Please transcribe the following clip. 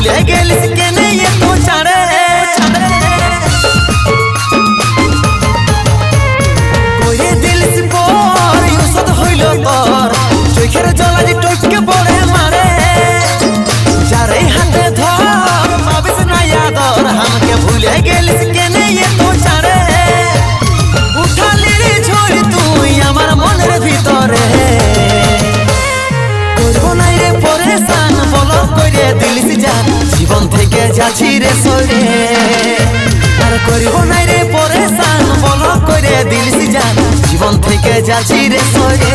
ভুলে গেলিস কেনে এত ছাড়ে কইরে দিলিস পর ওষুধ হইল তোর চোখের জলা যে টপকে পড়ে মারে যারে হাতে ধর পাবিস না আদর আমাকে ভুলে গেলিস কেনে এত ছাড়ে উঠালি রে ঝড় তুই আমার মনের ভিতরে করবো নাই রে পরেশান বল কইরে দিলিস জান জীবন থেকে যাচ্ছি রে সরে আর করবো নাই রে পরেশান বল কইরে দিলিস জান জীবন থেকে যাচ্ছি রে সরে